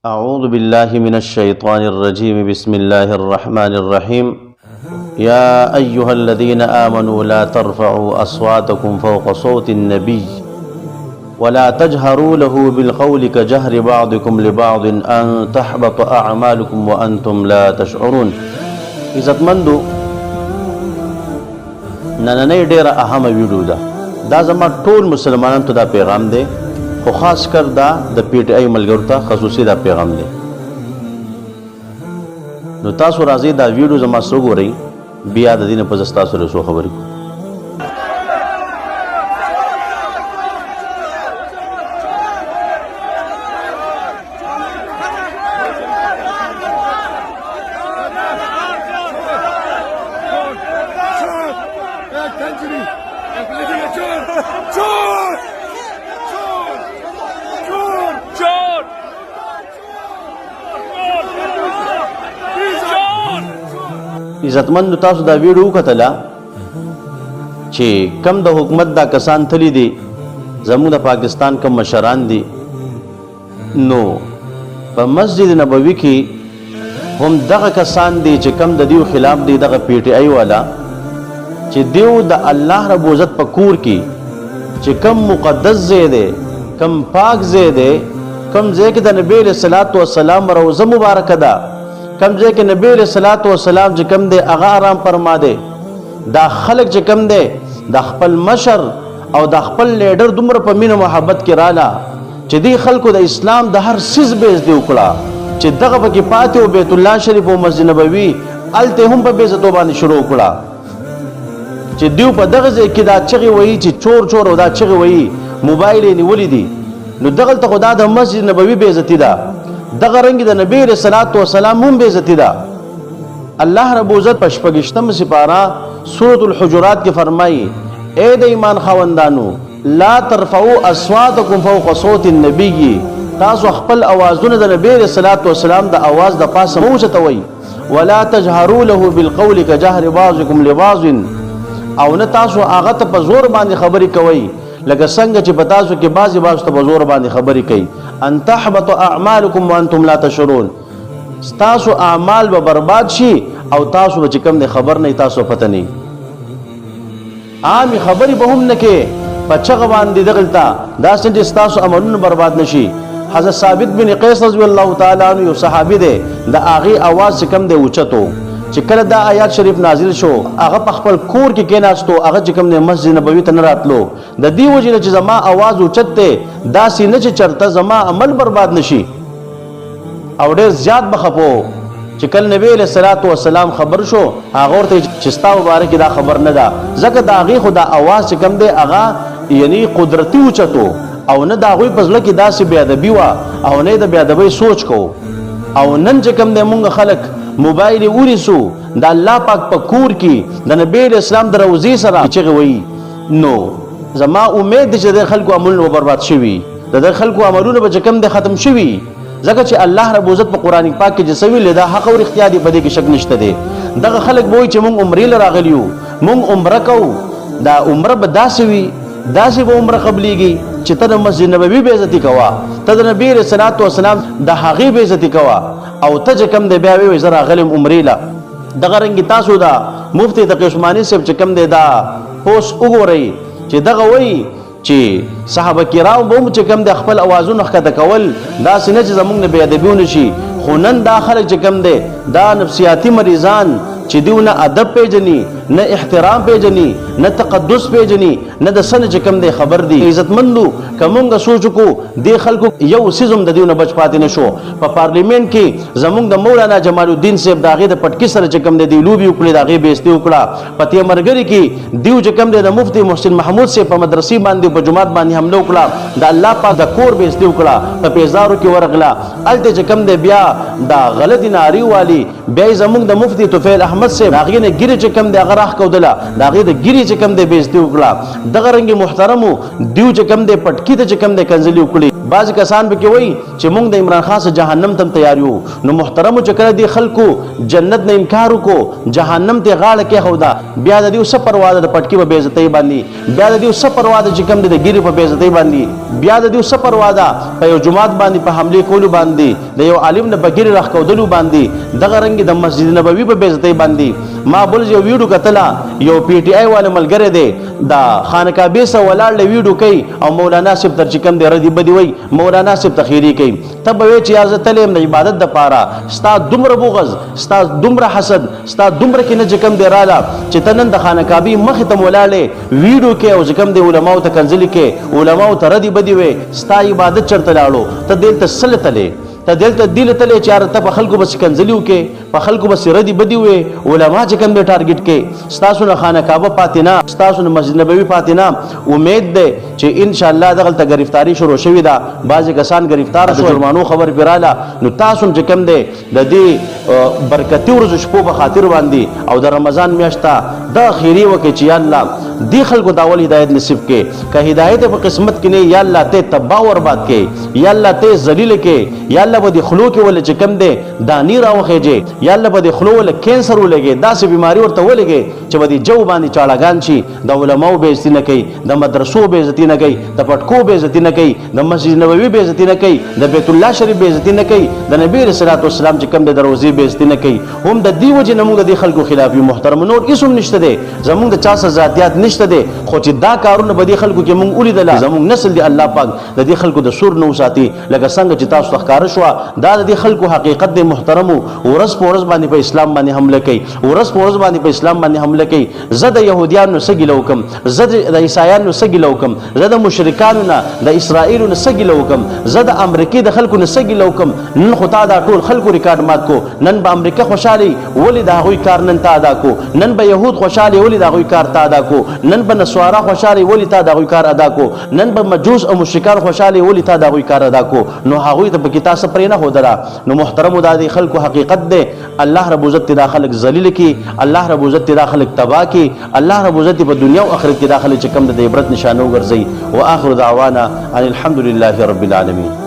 أعوذ بالله من الشيطان الرجيم بسم الله الرحمن الرحيم يا أيها الذين آمنوا لا ترفعوا أصواتكم فوق صوت النبي ولا تجهروا له بالقول كجهر بعضكم لبعض أن تحبط أعمالكم وأنتم لا تشعرون. عزتمندو نننۍ ډېره اهمه ویډیو ده. دا زما ټول مسلمانانو ته دا پیغام دی، خو خاص کر دا د پی ټی آی ملګرو ته خصوصي دا پیغام دی. نو تاسو راځئ دا ویډیو زما سره وګورئ، بیا د دې نه پس تاسو سره څو خبرې کوو. عزتمند تاسو دا ویډیو وکتله چې کم د حکومت دا کسان تللی دي، زموږ د پاکستان کم مشران دي، نو په مسجد نبوي کې هم دغه کسان دي چې کم د دیو خلاف دي، دغه پی ټی آی والا چې دیو د الله رب عزت په کور کې چې کم مقدس ځای دی، کم پاک ځای دی، کم ځای کې د نبی علیه الصلاۃ والسلام روضه مبارکه ده، کم ځای کې نبی علیہ الصلوۃ والسلام چې کم دی هغه آرام فرما دی، دا خلق چې کم دی د خپل مشر او د خپل لیډر دومره په مینه محبت کې رااله چې دی خلکو د اسلام د هر څیز بېعزتي وکړه، چې دغه پکې پاتې و بیت الله شریف او مسجد نبوي هلته هم په بېعزتو باندې شروع وکړه، چې دیو په دغه ځای کې دا چغې وایي چې چور چور او دا چغې وایي موبایل یې نیولي دي، نو دغلته خو دا د مسجد نبوي بېعزتي ده، دغه رنګ د نبی علیہ الصلوۃ والسلام هم بېعزتي ده. الله رب عزت په 28 سپاره سورۃ الحجرات کې فرمایي اے د ایمان خاوندانو لا ترفعوا اصواتکم فوق صوت النبي، تاسو خپل اوازونه د نبی علیہ الصلوۃ والسلام د اواز د پاسه مو چتوي، ولا تجهروا له بالقول كجهر بعضكم لبعض، او نه تاسو هغه ته په زور باندې خبرې کوي لکه څنګه چې په تاسو کې بعضې ته په زور باندې خبرې کوي، ان تحبط اعمالکم وانتم لا تشعرون، تاسو اعمال به برباد شي او تاسو به چې کوم دی خبر نه، تاسو پته نه، عامې خبرې به هم نه کې په چغه باندې دغلته داسې چې ستاسو عملونه برباد نشي. حضرت ثابت بن قیس رضی الله تعالی عنہ یو صحابي دی، د هغې اواز چې کوم دی اوچتو، چې کله دا آیات شریف نازل شو هغه په خپل کور کې کېناستو، هغه چې کوم دی مسجد نبوي ته نه راتلو، د دې وجې نه چې زما اواز اوچت دی، داسې نه چې چرته زما عمل برباد نشي، او ډېر زیات به خفو چې کله نبی علیہ الصلوۃ والسلام خبر شو هغه ورته چې ستا مبارک دا خبر نه ده، ځکه د هغې خو دا اواز چې کوم دی هغه یعنی قدرتي اوچتو، او نه د هغوی په زړه کې داسې بېادبي وه او نه یې د بېادبۍ سوچ کو، او نن چې کوم دی مونږ خلک موبایل ونیسو د الله پاک په کور کې د نبی علیہ السلام د روضې سره چغې وایي، نو زما امید دی چې د خلکو عملونه برباد شوي، د خلکو عملونه به چې کوم دی ختم شوي، ځکه چې الله رب عزت په قرآن پاک کې چې څه ویلي دا حق او رښتیا دي، په دې کې شک نشته دی. دغه خلک به وایي چې مونږ عمرې له راغلي یو، مونږ عمره کوو، دا عمره به داسې وي، داسې به عمره قبلیږي چې ته د مسجد نبوي بېعزتي کوه، ته د نبي علیہ الصلوۃ والسلام د هغې بېعزتي کوه، او ته چې کوم دی بیا وایي زه راغلم عمرې له. دغه رنګې تاسو دا مفتي تقي عثماني صاحب چې کوم دی دا پوسټ وګورئ چې دغه وایي چې صحابه کرام به هم چې کوم دی خپل اوازونه ښکته کول، داسې نه چې زموږ نه بېادبي ونشي، خو نن دا خلک چې کوم دی دا نفسیاتي مریضان چې دیو نه ادب پیژني، نه احترام پیژني، نه تقدس پیژني، نه د څه نه چې کوم دی خبر دي. عزتمندو که مونږ سوچ وکړو دې خلکو یو څیز هم د دیو نه بچ پاتې نه شو. په پارلیمنټ کې زموږ د مولانا جمال الدین صاحب د هغې د پټکي سره چې کوم دی دوی لوبې وکړې، د هغې بېعزتي وکړه. په تیمرګرې کې دیو چې کوم دی د مفتي محسن محمود صاحب په مدرسې باندې په جومات باندې حمله وکړه، د الله پاک د کور بېعزتي وکړه، په پیزارو کې ورغله، هلته چې کوم دی بیا دا غلطې نارې والي، بیا یې زموږ د مفتي طفیل احمد صاحب هغې نه ګیرې چې کوم دی هغه راخ کودله دا غي د ګيري چې کم دی بیزتی وکړه دغه رنګ محترمو دیو چې کم دی پټکی ته چې کم دی کنځلي وکړي بعض کسان به کې وای چې موږ د عمران خان سره جهنم تم تیار یو نو محترمو چې کړه دی خلکو جنت نه انکار وکړو جهنم ته غاړه کې خودا بیا د دې څه پروا ده پټکی په بیزتی باندې بیا د دې څه پروا ده چې کم دی د ګيري په بیزتی باندې بیا د دې څه پروا ده په یو جماعت باندې په حمله کولو باندې د یو عالم نه بګیر راخ کودلو باندې دغه رنګ د مسجد نبوي په بیزتی باندې ما بل یو ویډیو کتلا یو پی ټی آی والے ملګری دی دا خانقاه سه ولاړ ویډیو کوي او مولانا صاحب تر چکم دی ردی بدی وای مولانا صاحب تخیری کوي تب وی چې از تلم د عبادت د پاره ستا دومره بغض ستا دومره حسد ستا دومره کې نه چکم دی رااله چې تنن د خانقاه مخ ته ولاړ ویډیو کې او چکم دی علماء ته کنځلي کې علماء ته ردی بدی وای ستا عبادت چرته لاړو ته دل ته سلتله ته دلته دل تلې چار ته په خلکو بس کنځلیو کې په خلکو بس ردی بدی وې علما چې کوم به ټارګټ کې ستاسو نه خانه کعبه پاتینا ستاسو نه مسجد نبوي پاتینا امید ده چې ان شاء الله دغه ته گرفتاری شروع شوې ده بعضی کسان گرفتار شو جرمانو خبر پیراله نو تاسو چې کوم ده د دې برکتی ورځ شپو په خاطر باندې او د رمضان میاشتا د خیری وکي چې الله دی خلکو داول هدایت نصیب کې که هدایت په قسمت کې نه یا الله ته تباہ او برباد کې یا الله ته ذلیل کې یا الله په خلو کې ول چې کم ده دانی راوخېږي یا الله په خلو ول کینسر ولګي داسې بیماری ورته ولګي چې په دې جو باندې چاړهګان شي د علماو به عزت نه کوي د مدرسو به عزت نه کوي د پټکو به عزت نه کوي د مسجد نبوي به عزت نه کوي د بیت الله شریف به عزت نه کوي د نبی رسول الله والسلام چې کم د دروازې به عزت نه کوي هم د دې وجه نمو د خلکو خلاف محترم نور اسم نشته ده زمونږ د چا ذاتيات نشته ده خو چې دا کارونه به د خلکو کې مونږ ولیدل زمونږ نسل دی الله پاک د دې خلکو د سور نو ساتي لکه څنګه چې تاسو ښکار شو دا د خلکو حقیقت د محترمو ورس پورس باندې په اسلام باندې حمله کوي ورس پورس باندې په اسلام باندې حمله کوي زده يهوديانو سګیلو کوم زده د عیسایانو سګیلو کوم زده مشرکانو نه د اسرائیلو نه سګیلو کوم زده امریکای د خلکو نه سګیلو کوم نن خو تا دا ټول خلکو ریکارډ مات کو نن به امریکا خوشالي ولی دا غوي کار نن تا ادا کو نن به يهود خوشالي ولی دا غوي کار تا ادا کو نن به نسوارا خوشالي ولی تا دا غوي کار ادا کو نن به مجوس او مشرکان خوشالي ولی تا دا غوي کار ادا کو نو هغه ته په کتاب سپرې نه هودرا نو محترم د خلکو حقیقت ده الله رب عزت دا خلق ذلیل کی الله رب عزت دا خلق تبا کی الله رب عزت په دنیا او آخرت کې داخله چې کم د عبرت نشانه وګرځي واخر دعوانا ان الحمد لله رب العالمین.